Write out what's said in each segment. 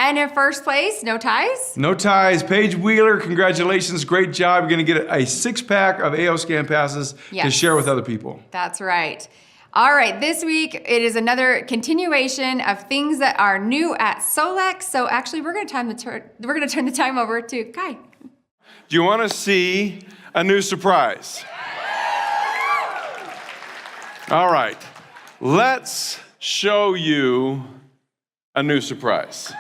And in first place, no ties? No ties. Paige Wheeler, congratulations. Great job. You're going to get a 6-pack of AO Scan passes to share with other people. That's right. All right, this week it is another continuation of things that are new at Solex. So actually, we're going to turn the time over to Kai. Do you want to see a new surprise? All right, let's show you a new surprise.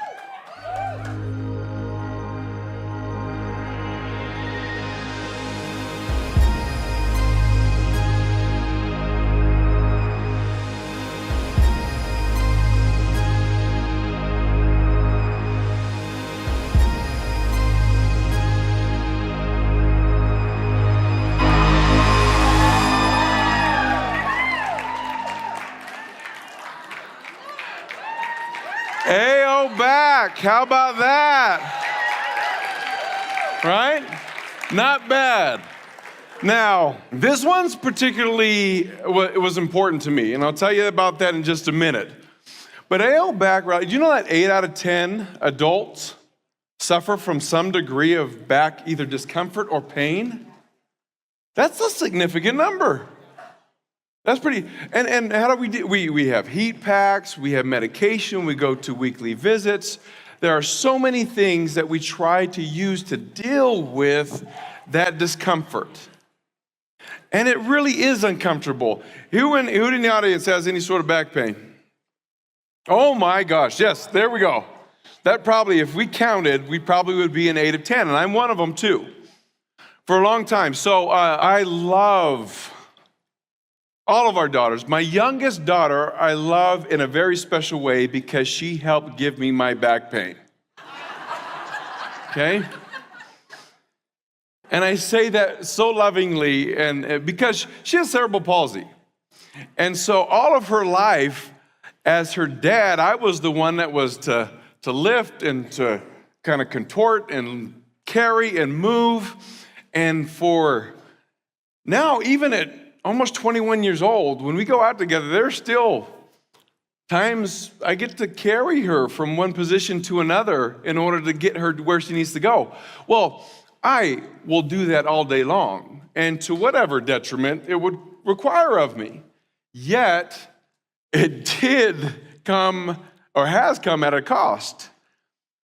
AO back, how about that? Right? Not bad. Now, this one's particularly, it was important to me, and I'll tell you about that in just a minute. But AO back, right, you know that 8 out of 10 adults suffer from some degree of back either discomfort or pain? That's a significant number. That's pretty, and how do we do? We have heat packs, we have medication, we go to weekly visits. There are so many things that we try to use to deal with that discomfort. And it really is uncomfortable. Who in the audience has any sort of back pain? Oh my gosh, yes, there we go. That probably, if we counted, we probably would be an 8 of 10, and I'm one of them too, for a long time. So I love all of our daughters. My youngest daughter, I love in a very special way because she helped give me my back pain. Okay? And I say that so lovingly, and because she has cerebral palsy. And so all of her life, as her dad, I was the one that was to lift and to kind of contort and carry and move. And for now, even at almost 21 years old, when we go out together, there's still times I get to carry her from one position to another in order to get her to where she needs to go. Well, I will do that all day long, and to whatever detriment it would require of me. Yet, it did come, or has come at a cost.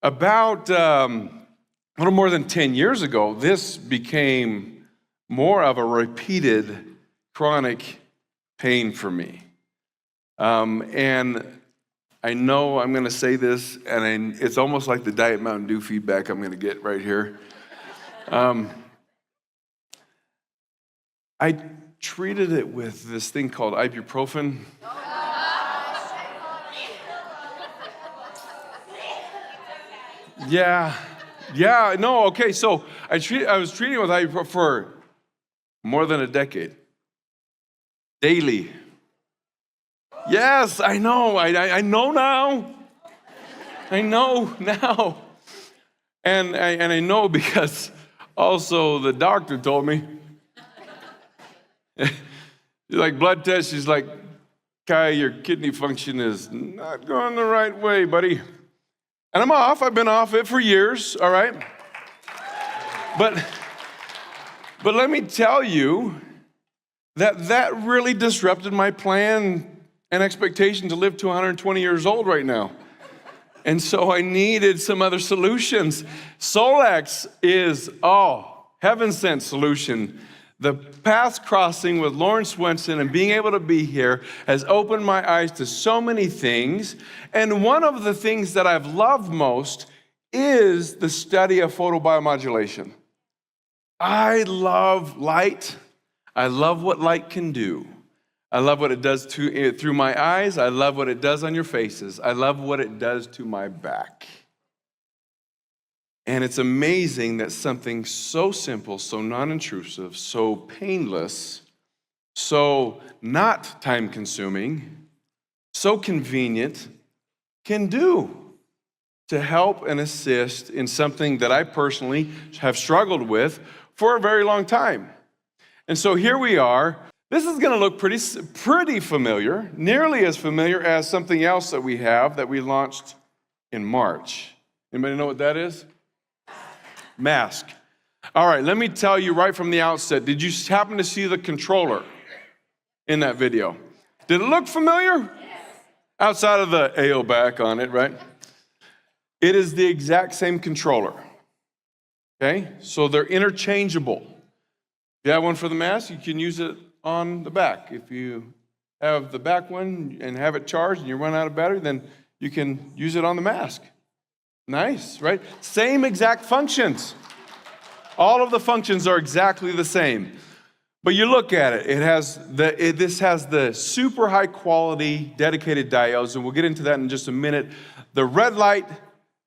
About a little more than 10 years ago, this became more of a repeated chronic pain for me. And I know I'm going to say this, and it's almost like the Diet Mountain Dew feedback I'm going to get right here. I treated it with this thing called ibuprofen. Okay, so I was treating it with ibuprofen for more than a decade. Daily. Yes, I know. I know now. I know now. And I know because also the doctor told me. She's like, blood test. She's like, Kai, your kidney function is not going the right way, buddy. And I'm off. I've been off it for years, all right? But let me tell you that really disrupted my plan and expectation to live to 120 years old right now. And so I needed some other solutions. Solex is, heaven-sent solution. The paths crossing with Lauren Swenson and being able to be here has opened my eyes to so many things. And one of the things that I've loved most is the study of photobiomodulation. I love light. I love what light can do. I love what it does through my eyes. I love what it does on your faces. I love what it does to my back. And it's amazing that something so simple, so non-intrusive, so painless, so not time-consuming, so convenient, can do to help and assist in something that I personally have struggled with for a very long time. And so here we are. This is going to look pretty familiar, nearly as familiar as something else that we have that we launched in March. Anybody know what that is? Mask. All right, let me tell you right from the outset, did you happen to see the controller in that video? Did it look familiar? Yes. Outside of the AO back on it, right? It is the exact same controller. Okay, so they're interchangeable. If you have one for the mask, you can use it on the back. If you have the back one and have it charged and you run out of battery, then you can use it on the mask. Nice, right? Same exact functions. All of the functions are exactly the same. But you look at it, this has the super high quality dedicated diodes, and we'll get into that in just a minute. The red light,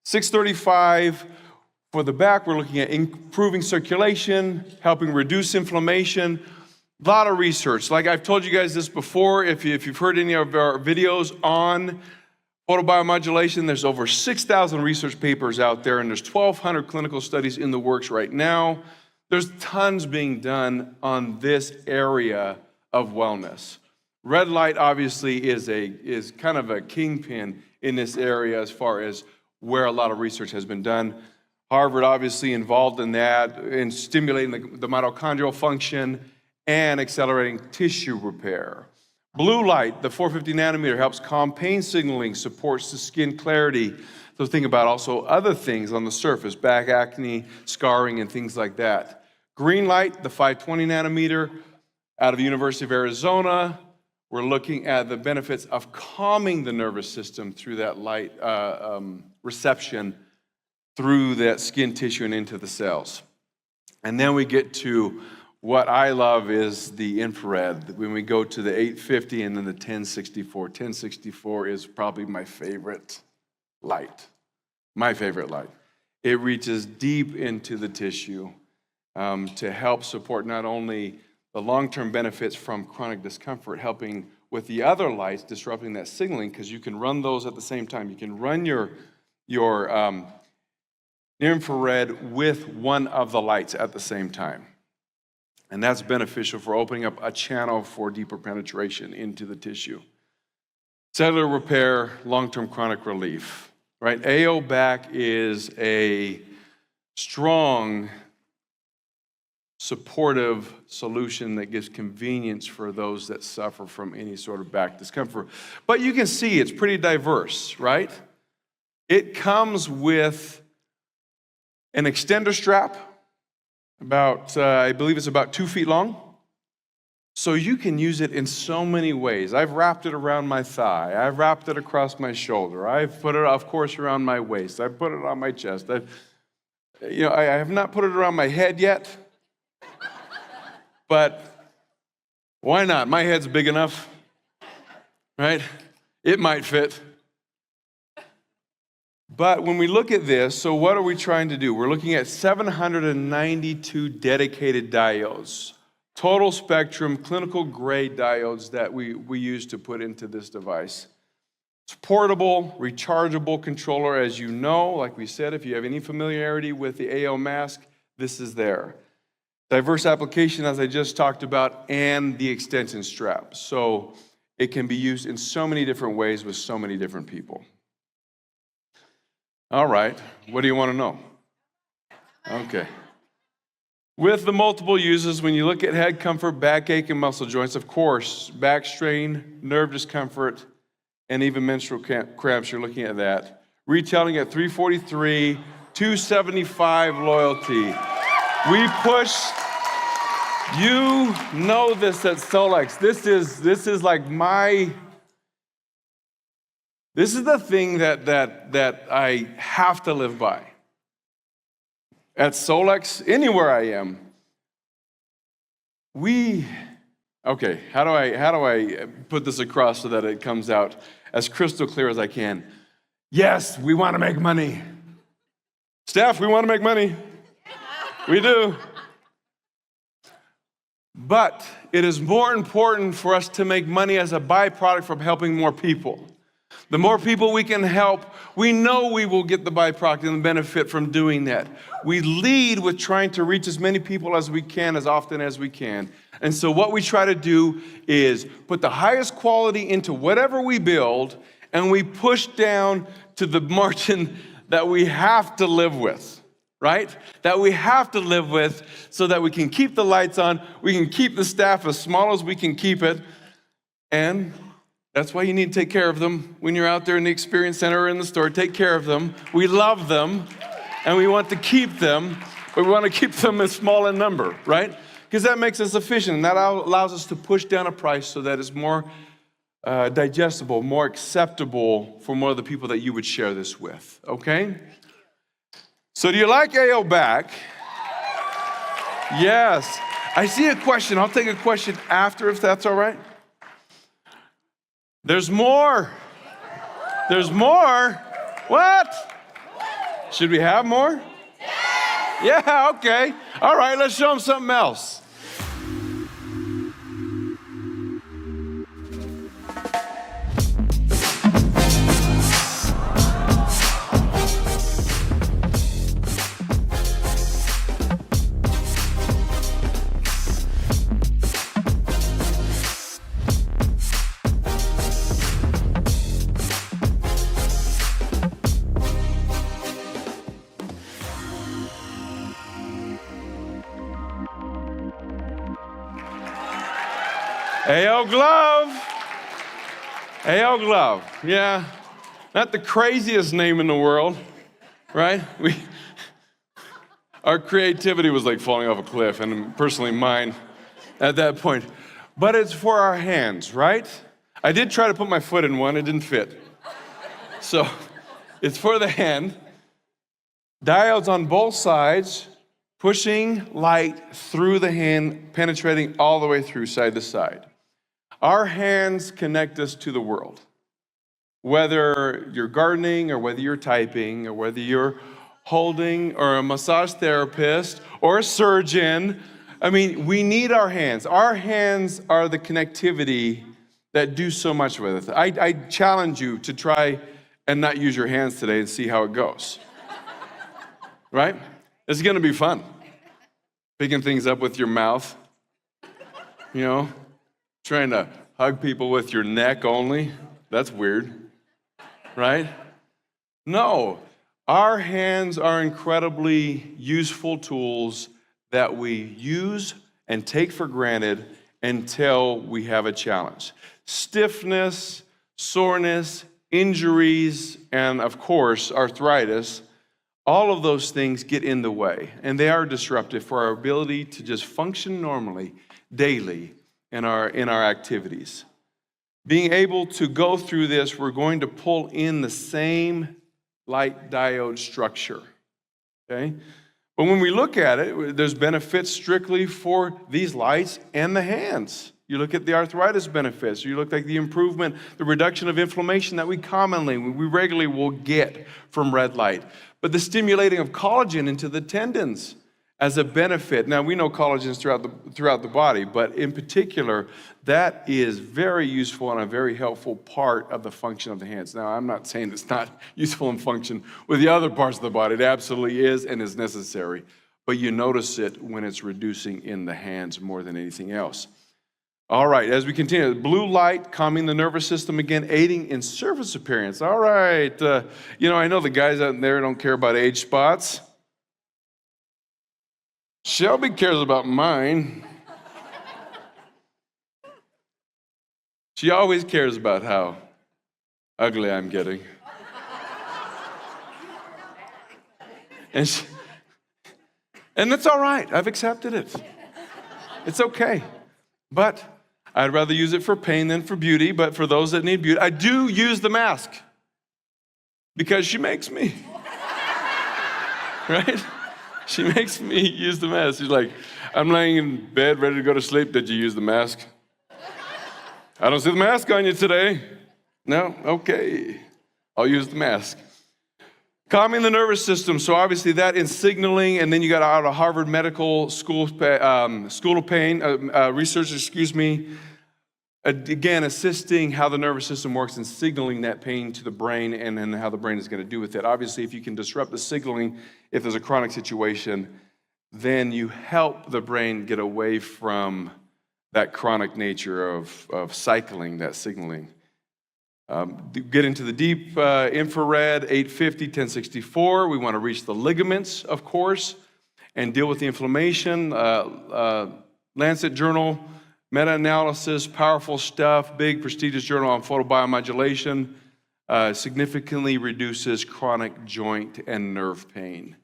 635. For the back, we're looking at improving circulation, helping reduce inflammation. A lot of research. Like I've told you guys this before, if you've heard any of our videos on photobiomodulation, there's over 6,000 research papers out there, and there's 1,200 clinical studies in the works right now. There's tons being done on this area of wellness. Red light obviously is kind of a kingpin in this area as far as where a lot of research has been done. Harvard obviously involved in that, in stimulating the mitochondrial function and accelerating tissue repair. Blue light, the 450 nanometer, helps calm pain signaling, supports the skin clarity. So think about also other things on the surface, back acne, scarring, and things like that. Green light, the 520 nanometer, out of the University of Arizona. We're looking at the benefits of calming the nervous system through that light reception through that skin tissue and into the cells. And then we get to what I love is the infrared. When we go to the 850 and then the 1064. 1064 is probably my favorite light. My favorite light. It reaches deep into the tissue to help support not only the long-term benefits from chronic discomfort, helping with the other lights, disrupting that signaling, because you can run those at the same time. You can run your infrared with one of the lights at the same time. And that's beneficial for opening up a channel for deeper penetration into the tissue. Cellular repair, long-term chronic relief, right? AO back is a strong, supportive solution that gives convenience for those that suffer from any sort of back discomfort. But you can see it's pretty diverse, right? It comes with an extender strap, I believe it's about 2 feet long. So you can use it in so many ways. I've wrapped it around my thigh. I've wrapped it across my shoulder. I've put it, of course, around my waist. I've put it on my chest. I have not put it around my head yet. But why not? My head's big enough, right? It might fit. But when we look at this, so what are we trying to do? We're looking at 792 dedicated diodes, total spectrum, clinical grade diodes that we use to put into this device. It's portable, rechargeable controller, as you know, like we said, if you have any familiarity with the AO mask, this is there. Diverse application, as I just talked about, and the extension strap. So it can be used in so many different ways with so many different people. All right, what do you want to know? Okay. With the multiple uses, when you look at head comfort, backache, and muscle joints, of course, back strain, nerve discomfort, and even menstrual cramps, you're looking at that. Retailing at $343, $275 loyalty. We push, you know this at Solex. This is like this is the thing that I have to live by. At Solex, anywhere I am, okay, how do I put this across so that it comes out as crystal clear as I can? Yes, we want to make money. Staff, we want to make money. We do. But it is more important for us to make money as a byproduct from helping more people. The more people we can help, we know we will get the byproduct and the benefit from doing that. We lead with trying to reach as many people as we can, as often as we can. And so what we try to do is put the highest quality into whatever we build, and we push down to the margin that we have to live with, right? That we have to live with so that we can keep the lights on, we can keep the staff as small as we can keep it, and that's why you need to take care of them when you're out there in the experience center or in the store. Take care of them. We love them, and we want to keep them, but we want to keep them as small in number, right? Because that makes us efficient, and that allows us to push down a price so that it's more digestible, more acceptable for more of the people that you would share this with, okay? So do you like AO back? Yes. I see a question. I'll take a question after if that's all right. There's more. There's more. What? Should we have more? Yeah, okay. All right, let's show them something else. AO glove. AO glove. Yeah. Not the craziest name in the world, right? Our creativity was like falling off a cliff, and personally mine at that point. But it's for our hands, right? I did try to put my foot in one, it didn't fit. So it's for the hand. Diodes on both sides, pushing light through the hand, penetrating all the way through side to side. Our hands connect us to the world. Whether you're gardening or whether you're typing or whether you're holding or a massage therapist or a surgeon, I mean, we need our hands. Our hands are the connectivity that do so much with it. I challenge you to try and not use your hands today and see how it goes. Right? It's gonna be fun. Picking things up with your mouth, you know, trying to hug people with your neck only. That's weird, right? No, our hands are incredibly useful tools that we use and take for granted until we have a challenge. Stiffness, soreness, injuries, and of course, arthritis, all of those things get in the way, and they are disruptive for our ability to just function normally, daily, in our activities. Being able to go through this, we're going to pull in the same light diode structure, okay? But when we look at it, there's benefits strictly for these lights and the hands. You look at the arthritis benefits, you look at the improvement, the reduction of inflammation that we regularly will get from red light. But the stimulating of collagen into the tendons as a benefit. Now, we know collagen is throughout the body, but in particular, that is very useful and a very helpful part of the function of the hands. Now, I'm not saying it's not useful in function with the other parts of the body. It absolutely is and is necessary. But you notice it when it's reducing in the hands more than anything else. All right, as we continue, blue light calming the nervous system again, aiding in surface appearance. All right, I know the guys out there don't care about age spots. Shelby cares about mine. She always cares about how ugly I'm getting. And that's all right. I've accepted it. It's okay. But I'd rather use it for pain than for beauty. But for those that need beauty, I do use the mask because she makes me. Right? She makes me use the mask. She's like, I'm laying in bed ready to go to sleep. Did you use the mask? I don't see the mask on you today. No? Okay. I'll use the mask. Calming the nervous system. So obviously that is signaling, and then you got out of Harvard Medical School of Pain, research, again, assisting how the nervous system works and signaling that pain to the brain and then how the brain is going to do with it. Obviously, if you can disrupt the signaling, if there's a chronic situation, then you help the brain get away from that chronic nature of cycling that signaling. Get into the deep infrared, 850, 1064. We want to reach the ligaments, of course, and deal with the inflammation. Lancet Journal, meta-analysis, powerful stuff, big prestigious journal on photobiomodulation, significantly reduces chronic joint and nerve pain.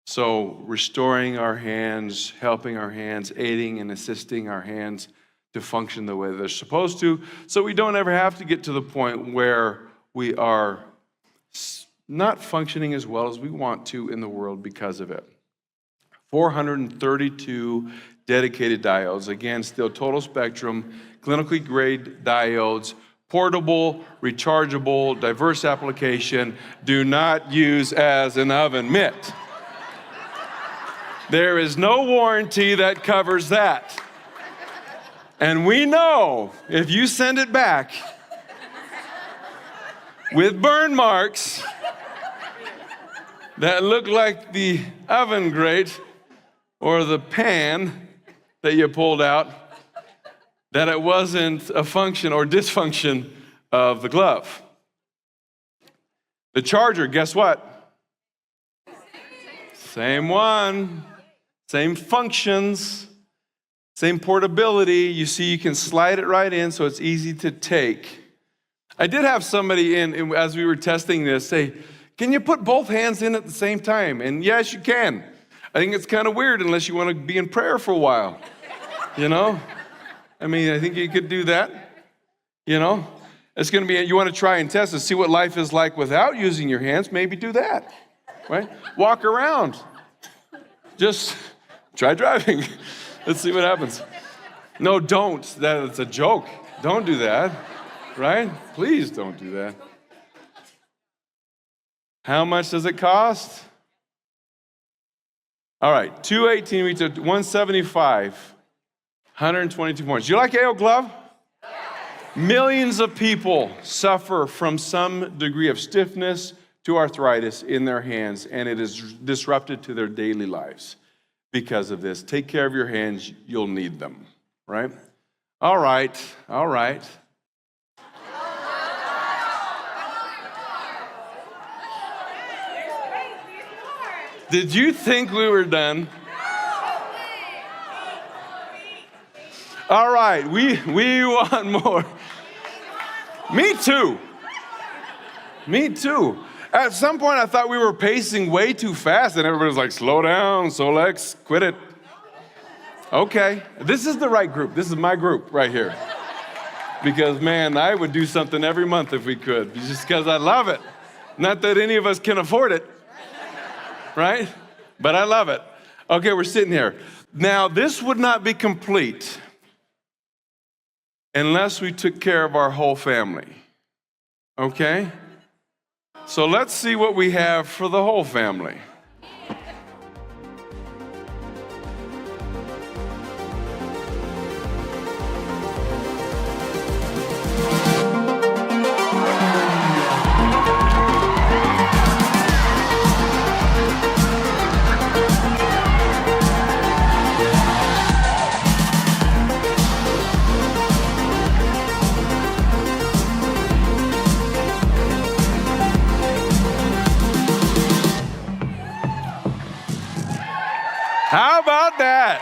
So restoring our hands, helping our hands, aiding and assisting our hands to function the way they're supposed to, so we don't ever have to get to the point where we are not functioning as well as we want to in the world because of it. 432 dedicated diodes. Again, still total spectrum, clinically grade diodes, portable, rechargeable, diverse application. Do not use as an oven mitt. There is no warranty that covers that. And we know if you send it back with burn marks that look like the oven grate or the pan that you pulled out, that it wasn't a function or dysfunction of the glove. The charger, guess what? Same one, same functions, same portability. You see, you can slide it right in, so it's easy to take. I did have somebody in, as we were testing this, say, can you put both hands in at the same time? And yes, you can. I think it's kind of weird unless you want to be in prayer for a while, you know? I mean, I think you could do that, you know? It's going to be, you want to try and test and see what life is like without using your hands, maybe do that, right? Walk around. Just try driving. Let's see what happens. No, don't. That's a joke. Don't do that, right? Please don't do that. How much does it cost? All right, 218 we took 175, 122 points. You like AO Glove? Yes. Millions of people suffer from some degree of stiffness to arthritis in their hands, and it is disrupted to their daily lives because of this. Take care of your hands, you'll need them, right? All right, all right. Did you think we were done? All right, we want more. Me too. Me too. At some point, I thought we were pacing way too fast, and everybody's like, slow down, Solex, quit it. Okay, this is the right group. This is my group right here. Because, man, I would do something every month if we could, just because I love it. Not that any of us can afford it, right? But I love it. Okay, we're sitting here. Now, this would not be complete unless we took care of our whole family, okay? So let's see what we have for the whole family. How about that?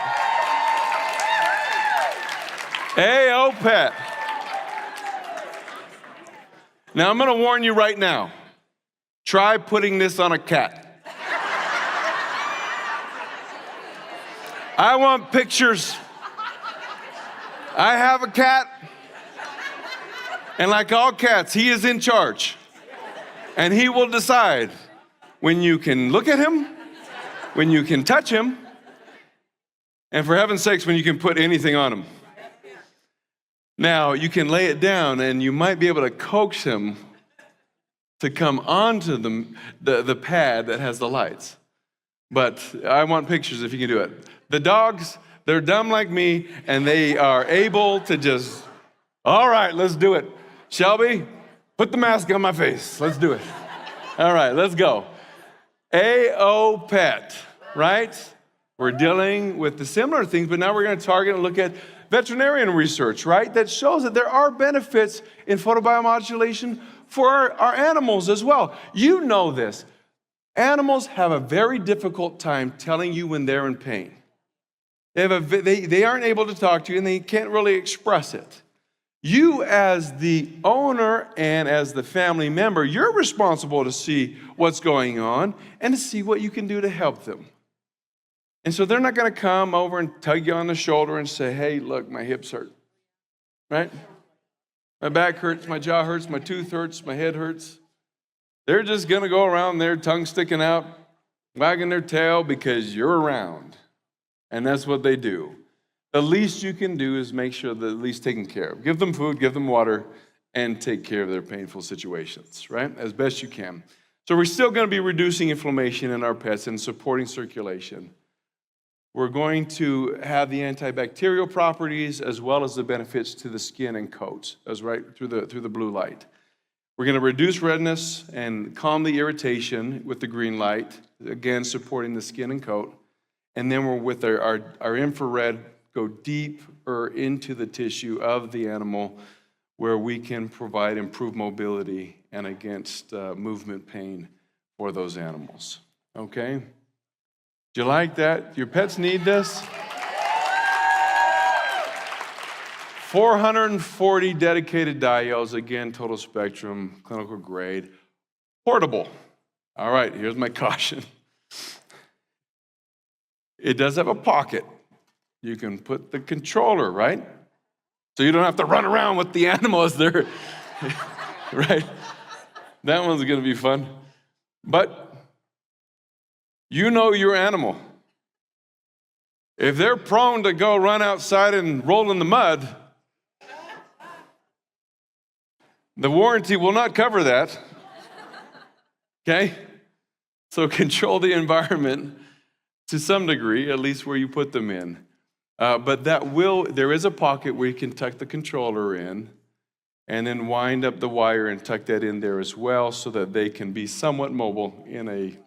AO Pet. Now, I'm going to warn you right now. Try putting this on a cat. I want pictures. I have a cat. And like all cats, he is in charge. And he will decide when you can look at him, when you can touch him, and for heaven's sakes, when you can put anything on him. Now, you can lay it down, and you might be able to coax him to come onto the pad that has the lights. But I want pictures if you can do it. The dogs, they're dumb like me, and they are able to just, all right, let's do it. Shelby, put the mask on my face. Let's do it. All right, let's go. AO Pet, right? We're dealing with the similar things, but now we're going to target and look at veterinarian research, right, that shows that there are benefits in photobiomodulation for our animals as well. You know this. Animals have a very difficult time telling you when they're in pain. They aren't able to talk to you, and they can't really express it. You, as the owner and as the family member, you're responsible to see what's going on and to see what you can do to help them. And so they're not going to come over and tug you on the shoulder and say, hey, look, my hips hurt, right? My back hurts, my jaw hurts, my tooth hurts, my head hurts. They're just going to go around there, tongue sticking out, wagging their tail because you're around. And that's what they do. The least you can do is make sure they're at least taken care of. Give them food, give them water, and take care of their painful situations, right? As best you can. So we're still going to be reducing inflammation in our pets and supporting circulation. We're going to have the antibacterial properties as well as the benefits to the skin and coat, as right through the blue light. We're going to reduce redness and calm the irritation with the green light, again supporting the skin and coat. And then we're with our infrared, go deeper into the tissue of the animal where we can provide improved mobility and against movement pain for those animals. Okay? Do you like that? Your pets need this? 440 dedicated diodes, again, total spectrum, clinical grade, portable. All right, here's my caution. It does have a pocket. You can put the controller, right? So you don't have to run around with the animal as they're, right? That one's gonna be fun. But you know your animal. If they're prone to go run outside and roll in the mud, the warranty will not cover that, okay? So control the environment to some degree, at least where you put them in. But there is a pocket where you can tuck the controller in and then wind up the wire and tuck that in there as well so that they can be somewhat mobile in a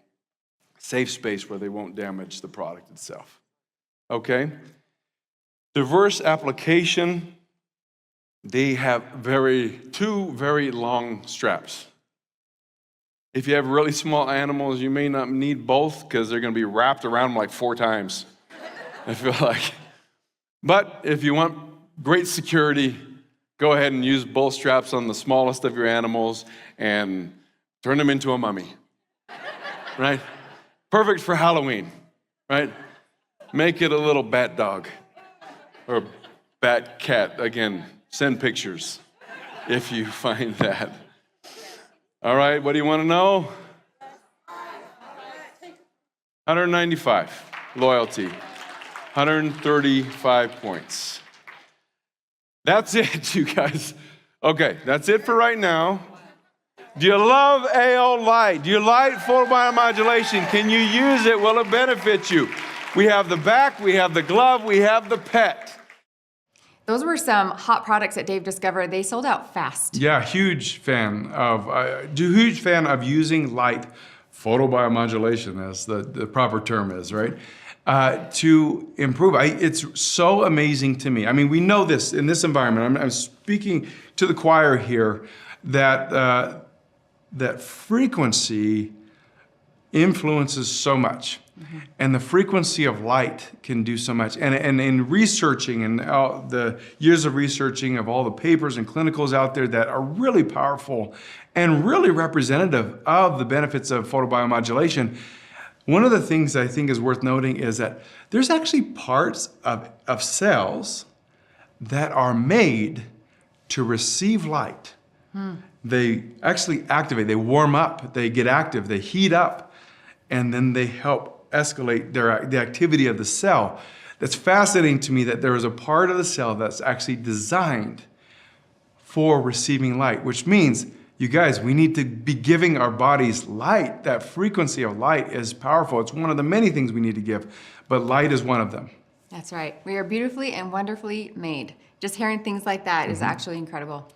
safe space where they won't damage the product itself. Okay? Diverse application. They have two very long straps. If you have really small animals, you may not need both because they're going to be wrapped around them like 4 times, I feel like. But if you want great security, go ahead and use both straps on the smallest of your animals and turn them into a mummy, right? Perfect for Halloween, right? Make it a little bat dog or bat cat. Again, send pictures if you find that. All right, what do you want to know? 195, loyalty, 135 points. That's it, you guys. Okay, that's it for right now. Do you love AO Light? Do you like photobiomodulation? Can you use it? Will it benefit you? We have the back, we have the glove, we have the pet. Those were some hot products that Dave discovered. They sold out fast. Yeah, huge fan of using light, photobiomodulation, as the proper term is, right? To improve. It's so amazing to me. I mean, we know this in this environment. I'm speaking to the choir here that that frequency influences so much. Mm-hmm. And the frequency of light can do so much. And in researching and the years of researching of all the papers and clinicals out there that are really powerful and really representative of the benefits of photobiomodulation, one of the things I think is worth noting is that there's actually parts of cells that are made to receive light. They actually activate, they warm up, they get active, they heat up, and then they help escalate the activity of the cell. That's fascinating to me that there is a part of the cell that's actually designed for receiving light, which means, you guys, we need to be giving our bodies light. That frequency of light is powerful. It's one of the many things we need to give, but light is one of them. That's right. We are beautifully and wonderfully made. Just hearing things like that is actually incredible.